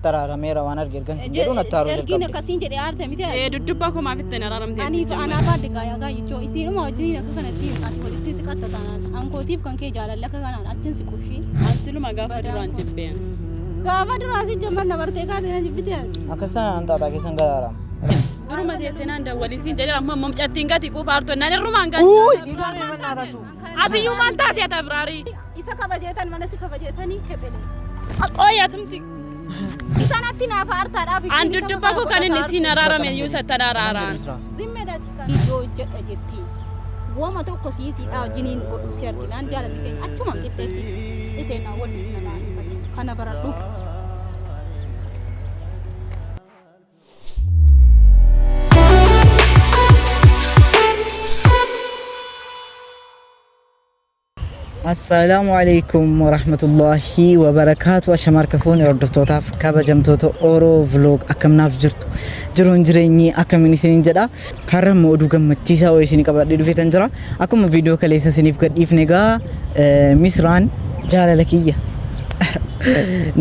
Taraarameera waan argeergan si jedhuun attaaru jalqabde. Ergiin akkasiin jedhee aarte miti. Duddubbaa koo maaf itti araaramtee? Ani anaa baadde gaayaa jechuun isiinuma wajjin akka kanatti ati walitti si qatta taanaan ankootiif kan kee jaalalla akka kanaan achiin si qushii. Ansiluma gaafa duraan jibbeen. Gaafa duraan si jamman dabartee kaatee na jibbitee. Akkas taanaan taataa keessan garaarama. Duruma teessee naan dawwaliin siin jedhee amma momcattiin gati quufaartu ennaan irrumaan gati. Dhiisaan eeman naatachuu. Ati iyyuu maal taate ati Abraarii? Isa kabajeetan mana si kabajeetanii kebelee. Aqooyyatumti. Isanatti naaf aartaadhaaf ishee. An duddubbaa koo kan inni siin araarame iyyuu sattan araaraan. Zimmeedhaati kan iddoo jedha jetti. Wooma tokko siisiidhaa wajjiniin godhu si arginaan jaalalli keenya achuma qixxeetti. Iteenaa waliin kanaan kana baradhu. Assalamu alaikum warahmatullahi wabarakatuh. Ashamar kafuun hordoftotaaf kabajamtoota Oromoo vlog akkamnaaf jirtu jiruun jireenyi akkamiin isiniin jedha. Har'a immoo oduu gammachiisaa wayii isinii qabadhee dhufeetan jira. Akkuma viidiyoo kaleessa isiniif gadhiifne egaa Misraan jaalala kiyya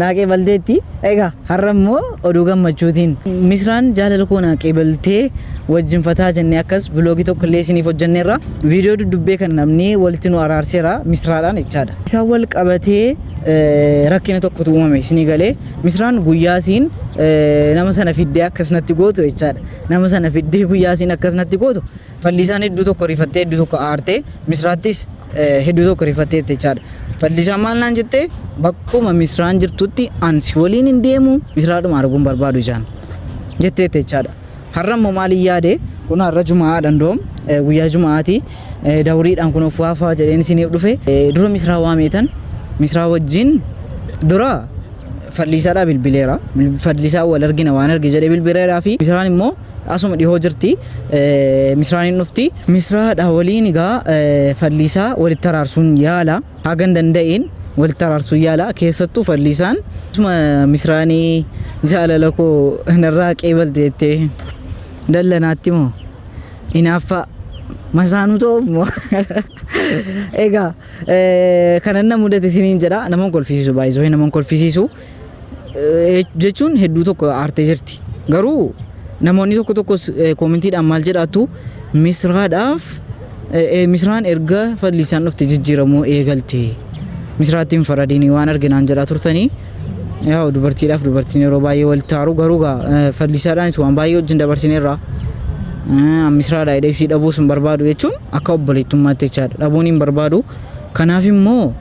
naaqee balteetti. Egaa har'a immoo oduu gammachuutiin Misraan jaalala koo naaqee baltee wajjin fataa jennee akkas vloogii tokko illee isiniif hojjenneerra. Viidiyoo dudubbee kan namni walitti nu araarseera Misraadhaan jechaadha. Isaan wal qabatee rakkina tokkotu uumame isinii galee Misraan guyyaasiin nama sana fiddee akkasnatti gootu jechaadha. Nama sana fiddee guyyaasiin akkasnatti gootu fallisaan hedduu tokko rifattee hedduu tokko aartee Misraattis hedduu tokko rifattee jechaadha. Fallisaan maal naan jettee bakkuma Misraan jirtutti ansi waliin hin deemu Misraadhuma arguun barbaadu jaan jettee jechaadha. Har'a immoo maal yaade kun har'a Jumaa dandoom guyyaa Jumaati dawriidhaan kun of waafaa jedheen isiniif dhufe dura Misraa waameetan Misraa wajjin dura fallisaadhaa bilbileera. Fallisaa wal argina waan arge jedhee bilbileeraa fi Misraan immoo asuma dhihoo jirti. Misraan hin dhufti. Misraadha waliin egaa fallisaa walitti araarsuun yaala hagan danda'een walitti araarsuun yaala keessattuu fallisaan Misraanii jaalala koo narraa qeebalte jettee dallanaatti moo inaaffaa masaanuu ta'uuf moo egaa kanan na mudate isiniin jedha. Namoon kolfisiisu baay'isoo namoon kolfisiisu jechuun hedduu tokko aartee jirti. Garuu namoonni tokko tokkos koomentiidhaan maal jedhaatu Misraadhaaf Misraan erga fallisaan dhufte jijjiiramuu eegalte Misraattiin faradiinii waan arginaan jedhaa turtanii. Yaa dubartiidhaaf dubartiin yeroo baay'ee walitti aaru garuu fallisaadhaanis waan baay'ee wajjin dabarsineerra. Misraadhaa edeksii dhabuus hin barbaadu jechuun akka obboleettummaatti jechaadha. Dhabuun hin barbaadu. Kanaaf immoo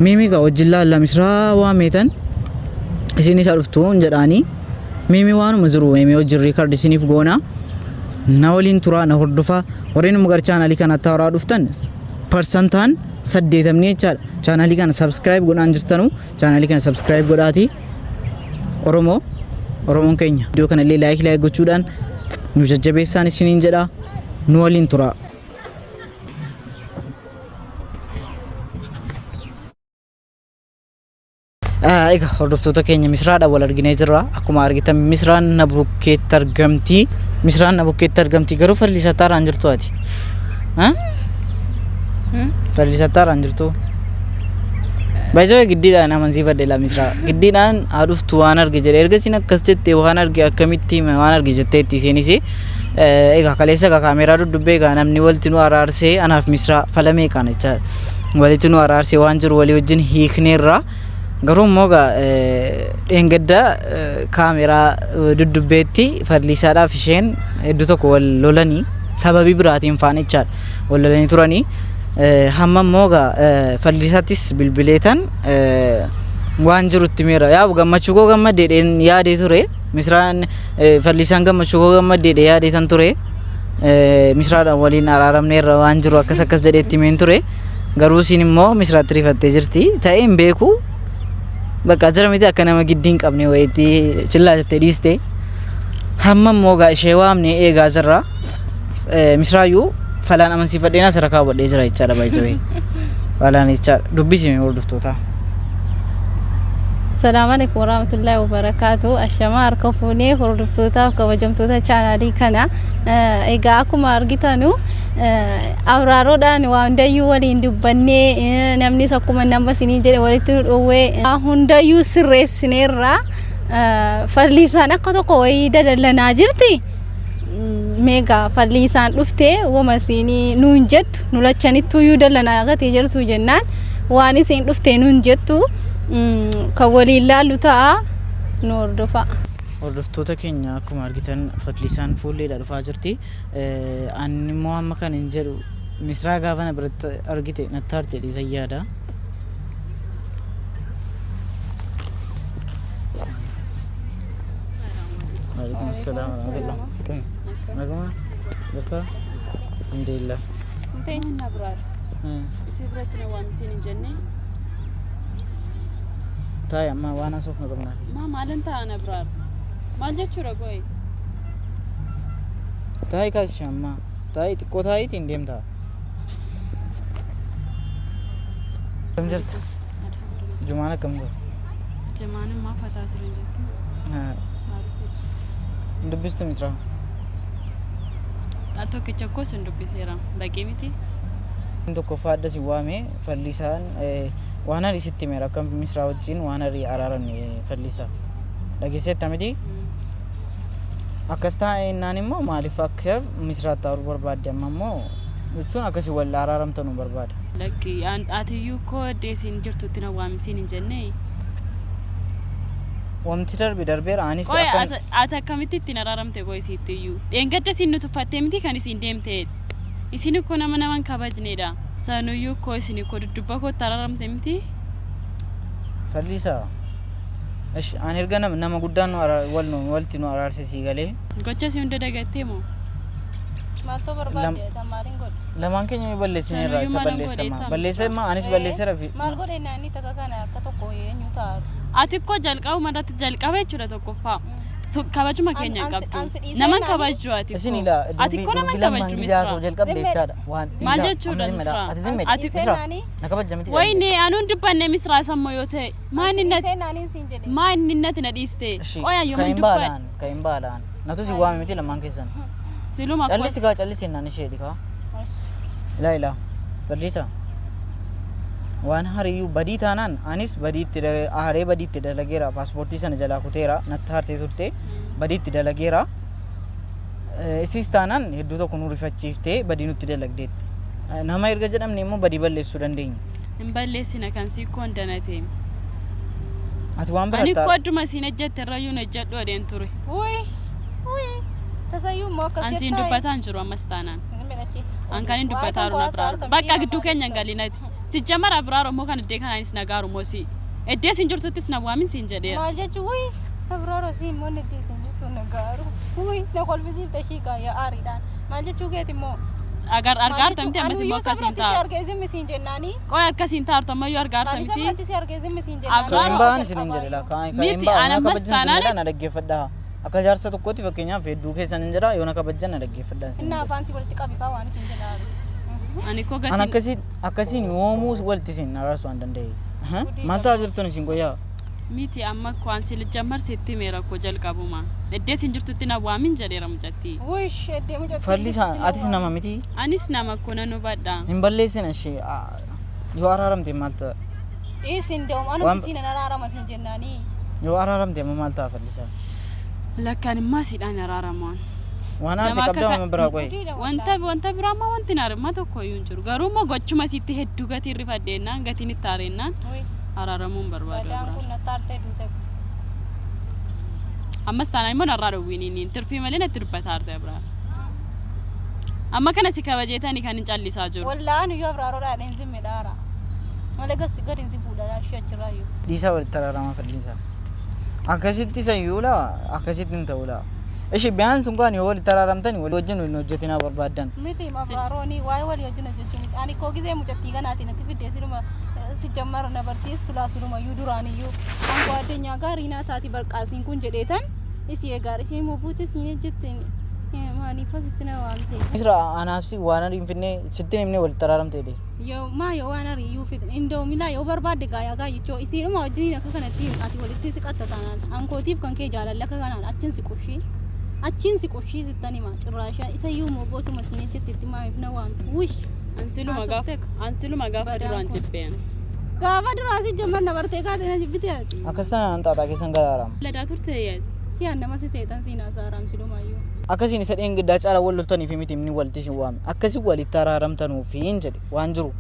miimigaa wajjin laalla Misraa waameetan isin isa dhuftu hin jedhaanii miimi waanuma jiru miimi wajjin riikardi isiniif goona. Na waliin turaa na hordofaa warreen mugar chaanalii kanatti haaraa dhuftan parsantaan 80 jechaadha. Chaanalii kana subscribe godhaan jirtanu chaanalii kana subscribe godhaati. Oromoon keenya viidiyoo kana illee like gochuudhaan nu jajjabeessaan isiniin jedha. Nu waliin turaa. Egaa hordoftoota keenya Misraadha wal arginee jirra. Akkuma argitan Misraan na bukkeetti argamti. Misraan na bukkeetti argamti garuu fallisaatti haaraan jirtu ati. Fallisaatti haaraan jirtu. Baay'ee giddiidhaan amansiifadhe la Misraa. Giddiidhaan haadhuftu waan arge jedhe ergasiin akkas jettee waan arge akkamitti waan arge jetteetti isheenis. Egaa kaleessa kaameeraa duddubbee egaa namni walitti nu araarsee anaaf Misraa falamee kana jechaadha. Walitti nu araarsee waan jiru walii wajjin hiikneerra. Garuu immoo dheengadda kaameeraa dudubbeetti fallisaadhaaf isheen hedduu tokko wal lolanii sababii biraatiin faana jechaadha. Wal lolanii turanii hamma immoo fallisaattis bilbileetan waan jirutti meera. Yaa gammachuu koo gammaddeedheen yaadee ture. Misraan fallisaan gammachuu koo gammaddeedhe yaadeetan ture. Misraadhaan waliin araaramneerra waan jiru akkas jedheetti himeen ture. Garuu isin immoo Misraatti rifattee jirti. Ta'ee hin beeku. Bakka jira miti akka nama giddii hin qabne wayiitti chillaa jettee dhiiste. Hamma immoo ishee waamne eegaa jirra. Misraayyuu falaan amansiifadheen asirra kaawwadhee jira jechaadha baay'ee. Falaan jechaadha dubbisime hordoftoota. السلام عليكم ورحمة الله وبركاته. الشمار كفوني هردفتوتا كوجمتوتا channelي كنا إيجاكم أرجيتانو أورارو دان وانديو ولين دبني نمني سكوم النمبر سنين جري وليتو وي هنديو سرس سنيرا فليسان أكتو قوي دلنا جرتي ميجا فليسان لفته ومسيني نونجت نولاتشاني تويو دلنا أغتي جرتو جنان واني سين لفته نونجتو كولي لا لتا نور دفا hordoftoota keenya akkuma argitan Fadlisaan fuulleedha dhufaa jirti. Ani immoo amma kan hin jedhu misraa gaafa na biratti argite natti harte dhiisayyaadha. Waalaikum salaam wa rahmatullah. Naguma jirta? Alhamdulillah. Mana Abrar. Isi biratti na waamisiin hin jenne. Taa'e amma waan asuuf na qabna. Maalan ta'an Abrar. Maal jechuudha goy? Taa'e kaasii amma. Taa'e xiqqoo taa'iitiin deemta. Kam jirta? Jumaan akkam jirta? Jumaan maa fataa ture jettu? Dubbistu misraa? Al tokkicha koo sun dubbiseera. Baqee miti? Tokkoffaa adda si waame Fallisaan waan hari sitti meera akkam misraa wajjin waan hari araaran Fallisaa. Dhageesseetta miti? Akkas taa'ennaan immoo maaliif akka misraa taa'uu barbaadde amma immoo jechuun akkasii wal araaramta nu barbaada. Lakki atiyyuu koo deesiin jirtutti na waamisiin hin jenne. Wamti darbeera anis akkam ati akkamitti ittiin araaramte koo isiittiyyuu. Dheengadda isin nu tuffattee miti kan isin deemtee. Isin koo naman kabajneedha. Sanuyyuu koo isin koo dudduba koo araaramte miti. Fallisaa. Esh ani erga nama guddaan walti nu araarsisii galee. Gocha si hunda dagattee moo? Maaltu barbaade tamaariin godhe? Lamaan keenya balleessineerra isa balleessama anis balleesseera fi maal godhe naanni takka kana akka tokko eenyu taa'u? Ati koo jalqabu marratti jalqaba jechuudha tokkoffaa. Kabajuma keenya qabdu. Naman kabajju ati koo. Ati koo naman kabajju misraa. jalqabdeechaadha waan Maal jechuudha misraa? Ati misraa na kabajja miti. Wayne anuun dubbanne misraa sammoo yoo ta'e maani natti na dhiiste. Qoya yooma dubban. Kan baalaan natu si waame miti lamaan keessan. Siluma koo. Callisi naan ishee dhikaa. Ilaa Fadlisaa. Waan hariyyuu badii taanaan anis haree badiitti dalageera paaspoortii sana jalaa kuteera natti hartee turte badiitti dalageera isis taanaan hedduu tokko nu rifachiiftee badii nutti dalagdeetti nama erga jedhamne immoo badii balleessuu dandeenya. Hin balleessina kan si koon danate. Ati waan Ani koo adduma siin ejjette irrayyuu na ejjedhu adeen ture. Tasayyuu moo akkasii Ansiin dubbataan jiru ammas taanaan. An kan hin dubbataaru na biraaro. Bakka gidduu keenya hin galinati. Si jamara biraaro moo kan iddee kanaanis nagaaru moo si. Iddee siin jirtuttis na waamin siin jedheera. maal jechuun biraaro si immoo iddee siin jirtu nagaaru na kolfisiifte shiikaa yaa aariidhaan maal jechuu keeti immoo Argaarta miti ammas immoo akkasiin taa'u. argeezimmi siin jennaanii Qoy akkasiin taa'u ammayyuu argaarta miti. anis si argeezimmi siin Kan jennaanii ba'an isin hin jedhe kan Miti, ba'an ana akka ammas kabajjan taanaan- sinidha na dhaggeeffadha. Akka jaarsa tokkotti fakkeenyaaf hedduu keessan hin jira yoo na kabajjan na dhaggeeffadha. innaa afaan si walitti qabifaa waan siin jennaanii Ani koo An gatiin akkasiin yoomuu walitti isin araarsuu waan danda'e. Maal ta'aa jirtuun isin qoyyaa? miti amma kwaan si jammar sitti meera koo jalqabuma. Iddee siin jirtutti na waamin jedheera mucatti. wish eddee mucatti Fallisaa atis nama miti Anis nama koo nan hubadha. hin balleessina ishee yoo araaramte maal ta'a? isin deemu anuma siin araarama siin jennaanii Yoo araaramte amma maal ta'a Fallisaa? Lakkaan immaa siidhaan araaramoon. Waan hafe qabdaa amma biraa qoye. Wanta biraa ammaa wanti naarmaa tokko iyyuu hin jiru. Garuu immoo gochuma sitti hedduu gatii rifadheennaan gatiin itti aareennaan araaramuun barbaadu. badaan kun nattaartee duute Ammas taanaan immoo narraa dhowwiiniin tirfii malee natti dubbataa arte biraa. Amma kana si kabajeetanii kan hin callisaa jiru. wallaan iyyuu abraaroodhaa dheensi midhaara malee gadiin si fuudha ishee achirraayyuu Dhiisaa walitti araaramaa Fallisaa. Akkasitti sayyuula akkasitti hin ta'uula. Ishi biyaan sun kaan yoo walitti araaramtan walii wajjin hin hojjetinaa barbaadan. miti abraaroonii waa'ee walii wajjin hojjechuu miti ani koo gizee mucattii kanaatiin natti fiddee siluma si jammara na barsiistu laasuma iyyuu duraaniyyuu angoo addunyaa gaarii naa taati barqaasiin kun jedheetan isii eegaar isii immoo buute siin ejjetteen Maaliif asitti na waamte? Misra anaafsi waan ariin finnee sitti himnee walitti araaramte dee. Yoo waan ariyyuu fide indoo milaa yoo barbaadde gaayaa jechoo isiidhuma wajjiniin akka kanatti ati walitti si qatta taanaan ankootiif kan kee jaalalli akka kanaan achiin si qushii sittan hima cirraashaa isa iyyuu moobootuma siin jettitti maaliif na waamte wish Ansiluma gaafa duraan jibbeen. gaafa duraa si jamman na bartee kaatee na jibbite ati Akkas taanaan xaaxaa keessan garaaraam. Ladaa turte yaad. si annama si seetan siin haasaaram silumayyuu Akkasiin isa dheengaddaa caala wal loltaniif miti inni walitti si waame. Akkasi walitti araaramtanuuf hin jedhe waan jiru.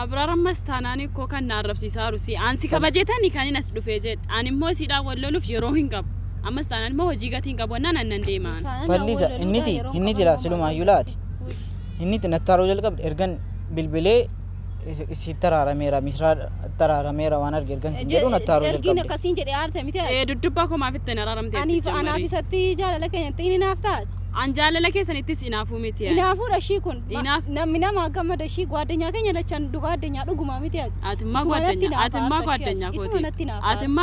Abraaraamas taanaanii koo kan na arrabsiisaaru si ansi kabajeetanii kan inni as dhufee jedhe ani immoo siidhaan wal loluuf yeroo hin qabu. Ammas taanaan immoo hojii gatii hin qabu wannaan annan deemaan. Fallisa inniti laa silumayyuu laati. Inniti nattaaroo jalqabde ergan bilbilee si taraarameera misraa taraarameera waan arge ergan sin jedhu nattaaroo ergiin jalqabde. akkasiin jedhe aarte miti Duddubbaa koo maafitti na araaramtee anaaf isatti jaalala keenya xiini naaf taate An jaalala keessanittis inaafuu miti yaad. inaafuudha shii kun Inaaf. namni nama gammada shii gwaaddanyaa keenya dachaan dhugaa addunyaa dhugumaa miti ati Atimmaa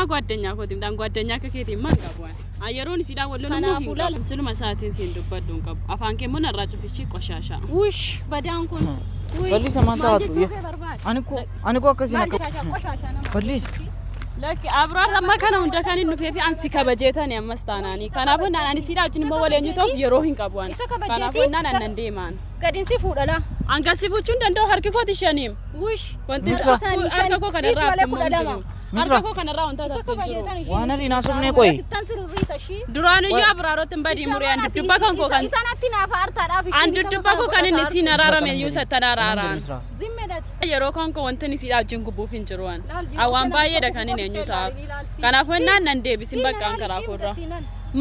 gwaaddanyaa kooti midhaan gwaaddanyaa akka keetiin maan qabu yeroon isiidhaan wal loluu Kanaafuu hin qabu siluma isaatiin siin dubbadhu hin qabu afaan kee immoo narraa cufichi qoshaasha. wush badaan kun Fallisa maal taatu? Ani koo akkasiin akka Fallisa. Lakki Abraar amma kana hunda kan inni dhufee fi ansi kabajeetani ammas taanaanii kanaafuu naan ani siidhaa wajjin immoo wal eenyu ta'uuf yeroo hin qabu ani kanaafuu naan annan deemaan. gadin si fuudhala Angasi fuuchuun danda'u harki kooti shaniim. wush Wanti Misra. harka koo kanarraa Misra immoo hin jiru. Misra. Harka koo kanarraa wanta tokko hin jiru. Waan ani naasofnee qoy. sittan sirriita shii Duraanuyyuu Abraarotti hin badii muree an dudduba kan koo kan isanatti naaf hartaadhaaf an dudduba koo kan inni siin araarame iyyuu sattan araaraan. zimmedhati Yeroo kan koo wanti inni siidhaa wajjin gubbuuf hin jiru waan. Awwaan baay'eedha kan inni eenyu ta'a. Kanaafuu naan nan deebisin bakka karaa koorraa.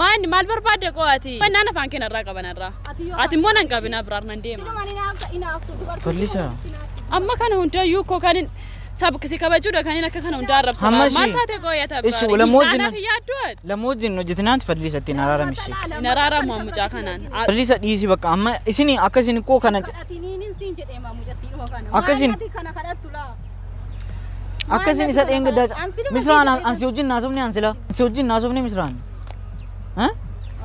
Maal barbaadde qo'ati? Naan afaan keenarraa qabanarraa. Ati immoo nan qabin Abraar nan deema. Fallisa. Amma kana hundayyuu koo kan sabkisi kabajuudha kan inni akka kana hundaa arrabsa. Amma Maal ishee- taate qo'ata ishee Abraar? lammoojjin- Anaaf yaadduudha. Lammoojjin hojjetinaanti Fallisa ittiin araarame ishee. Hin araaramu mucaa kanaan. Fallisa dhiisi bakka amma isin akkasin koo kana Akkasin- akkasin isa dheengaddaa misraan ansi wajjin naasofne ansila si wajjin naasofne misraan.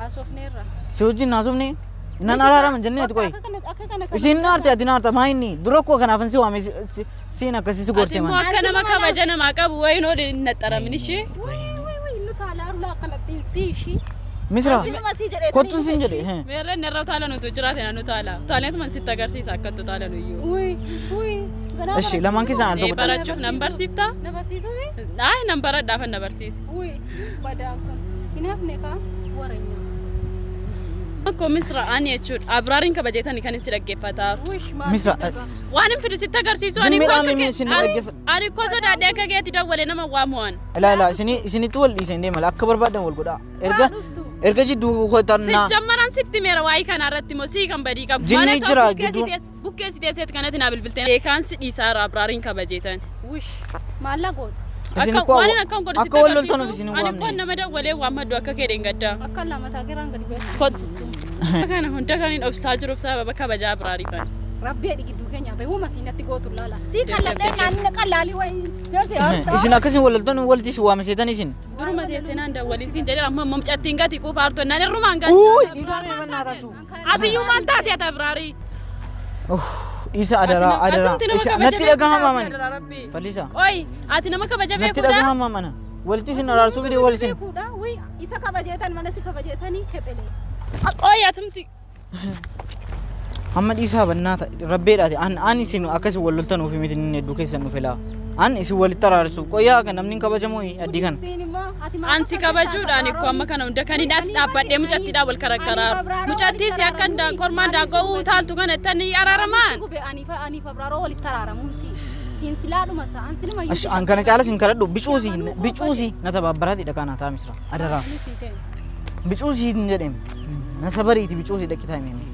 asofneerra Si wajjin naasofne nan araaraman jennee ati qoy. Isin naarte ati naarta maa inni dura koo kanaafan si waame siin akkasii si Ati gorsee immoo man. akka nama kabaja namaa qabu wayiin ooli hin naxxaramin ishee. Misra kottuun siin jedhe. Meerreen irra utaala nutu jiraate na nutaala. Utaaleetuma sitti agarsiisa akka utaala nuyyuu. Eshi lamaan keessaa al tokko Barachuuf nan barsiiftaa? Ay nan baradhaafan na barsiise. Akkoo Misra ani jechuudha. Abraariin kabajeetanii kan isin dhaggeeffataaru. Misra Waan hin fidu sitti agarsiisu Zimmi dhaame min isin dhaggeeffata. ani koo sodaadhee akka keetti dawwalee nama waamuwan. ilaa isinitti wal dhiiseen deemala akka barbaadan wal godhaa. Erga jidduu hootannaa. Sijjammaraan sitti meera waa'ee kana irratti immoo sii kan badii qabu. Jinni Mana jira tokko gidduun. Bukkeessi teesseet kanatti naa bilbilteen. Beekaansi dhiisaara Abraariin kabajeetan. maallagoota Isin Akka koo waan akka godhu akka wal loltanuuf isin Ani waamne. kun nama dawwalee waammaddu akka keedeen gaddaa. akka lamataa garaan gadi beeku Kana hunda kan hin obsaa jiruuf sababa kabajaa Abraariifan. rabbii adii gidduu keenya beekuma siinatti gootu laala sii kalladhee naannoo qalaalii wayii Isin akkasiin wal loltan walitti si waame seetan isin. Duruma teessee naan dawwaliin siin jedhera amma momcattiin gati quufa hartonnaan irrumaan Uy gati. dhiisaa mee mannaa taatu. Atiyyuu maal taate ati Abraarii? Dhiisa adaraa adaraa. Natti dhagahama mana. Fallisa. Oy ati nama kabaja Natti beekuudha? dhagahama mana. Walitti isin araarsuu fidee wal isin. beekuudha wii isa kabajeetan mana si kabajeetanii kephelee Oy atumti. Amma dhiisaa bannaa rabbeedhaati. Ani isin akkasii wal loltanuuf miti inni hedduu keessan dhufe laa. Ani isin walitti araarsu. Qoyyaa kan namni hin kabajamoo addii kana. siin immoo ati Ansi kabajuudhaan ikko amma kana hunda kan hidhaas dhaabbadhee mucattiidhaan wal karakkaraaru. Mucattiis akka kormaan daangoo utaaltu kana ittanii araaramaan. aniif abraaroo walitti araaramuun siin silaadhuma sa'an sinuma Ash an kana caalas hin kadhadhu bicuusi na tababbaraati dhaqaa taa misra adaraa bicuusi hin jedhem na sabariiti bicuusi dhaqitaa himee.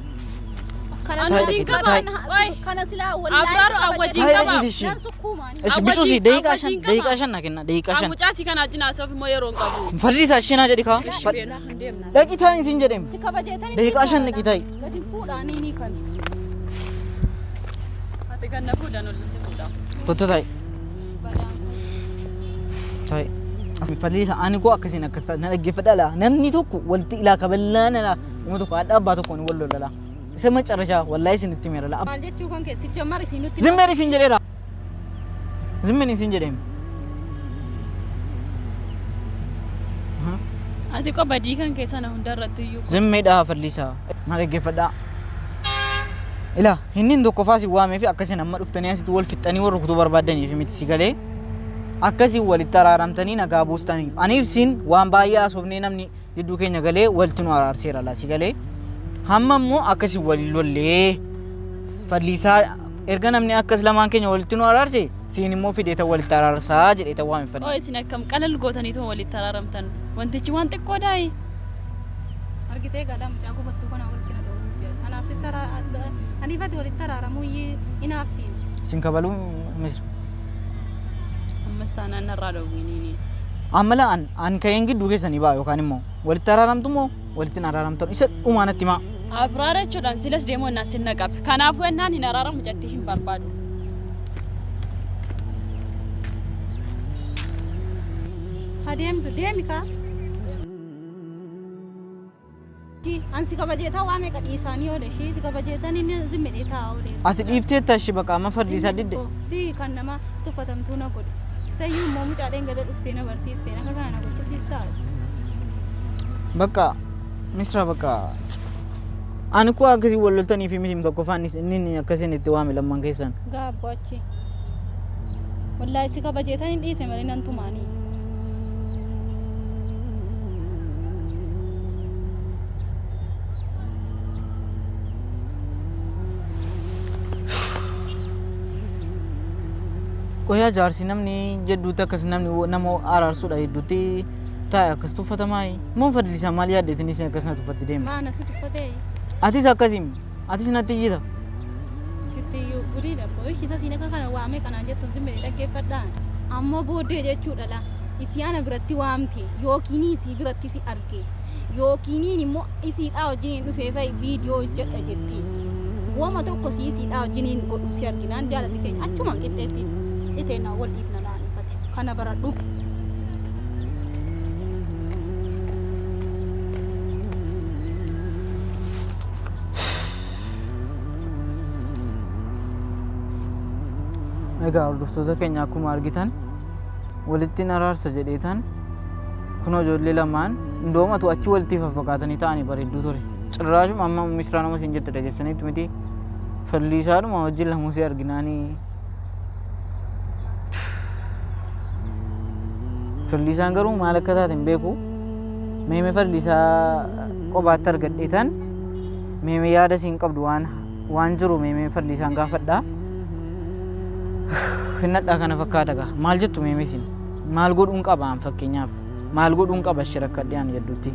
Wajjin qaba. Oy kana silaa Abraaroo wajjin qaba. Esh bicuusi daqiiqaa shan na kenna daqiiqaa shan. Mucaa si kana wajjin haasa'uuf immoo yeroo hin qabu. Fadhiisaa shinaa jedhi kaa. Ishi beena hin deemna. Dhaqitaa isin jedhem. si kabajeetanii Daqiiqaa shan dhaqitaa. gadi fuudhaanii ni kan Ati ganna fuudhaan ol si fuudha. Kottu ta'i. Ta'i. Fallisaa ani koo akkasiin akkas ta'a na dhaggeeffadhaa namni tokko walitti ilaa kaballaan uummata tokko adda abbaa tokkoon wal lolala. Isa macarrashaa wallaahi isin itti meera la'a. Maal jechuu kan keessi jammar isin nutti. Zimmeen isin jedheera. Zimmeen isin jedheem. Ati koo badii kan keessa na hundarratti iyyuu. Zimmeedhaa Fallisaa na dhaggeeffadhaa. Ilaa inni tokko faasi waamee fi akkasiin amma dhuftanii asitti wal fixxanii warra kutuu barbaadaniif miti si galee. Akkasii walitti araaramtanii nagaa buustaniif. Aniif siin waan baay'ee haasofnee namni jidduu keenya galee walitti nu araarseera laa si galee. Hamma immoo akkasii waliin lollee Fallisaa erga namni akkas lamaan keenya walitti nu araarse siin immoo fideeta walitti araarsaa jedheeta waan fedhe. Oo isin akkam qalal gootaniitoo walitti araaramtan. Wantichi waan xiqqoo daayi. Argitee gadaa mucaa gubattuu kana walitti na dhoobuuf kanaaf sitti aniifati walitti araaramuu inaaftiin. Isin kabaluu misra. Ammas taanaan narraa dhowwiiniini. Amala an ka'een gidduu keessanii ba'a yookaan immoo walitti araaramtu moo walitti araaramtan isa dhumaa natti himaa. Abraara jechuudhaan silas deemoo naan sin naqabe. Kanaafuu ennaan hin araaramu jettee hin barbaadu. Adeemtu deemi kaa. Ansi kabajeetaa waa meeqa dhiisaanii oole ishee si kabajeetan inni zimmedhee taa'aa oole. Ati dhiiftee tashi baqa amma Fallisaa didde. Si kan nama tuffatamtuu na godhe. Sayyuu immoo mucaadheen gada dhuftee na barsiistee akka kana na gochisiistaa. Bakka misra bakka ani koo akkasii wal loltanii fi miti tokko faanis inni akkasiin itti waame lamman keessan. Gaabbo achi. Wallaahi si kabajeetan hin dhiise malee nan tumaanii. Koyaa jaarsi namni jedhuutti akkas namni nama araarsuudha hedduutti taa'e akkas tuffatamaa moo Fallisaa maal yaaddeetiin isin akkas na tuffatti deema. Maana si tuffatee. Atis akkasiin atis natti iyyita. Sitti guddiidha boo'ishita siin akka kana waamee kanaan jettuun simbiree dhaggeeffadhaan. Ammoo booddee jechuudha la isii ana biratti waamte yookiin isii biratti si arge yookiin immoo isiidhaa wajjiniin dhufee fa'i viidiyoo hojjedha jettee. Wama tokko isiidhaa wajjiniin godhu si arginaan jaalalli keenya achumaan qixxeetti. Itena wal ifna laani fati kana baradhu egaa hordoftoota keenya akkuma argitan walitti araarsa jedheetan kunoo ijoollee lamaan indoomatu achi walitti faffaqaatanii ta'anii bareedduu ture cirraashuma amma misraa nama siin jette dhageessaniitti miti Fallisaadhuma wajjin lamuusii arginaanii Fallisaan garuu maal akka taate hin beeku. Meemee Fallisaa kophaatti argadheetan meemee yaada siin qabdu waan jiru meemee Fallisaan gaafadhaa. Hinnadhaa kana fakkaata gaa. Maal jettu meemee siin? Maal godhuun qaba fakkeenyaaf? Maal godhuun qaba shirakkadhee ani jedhutti?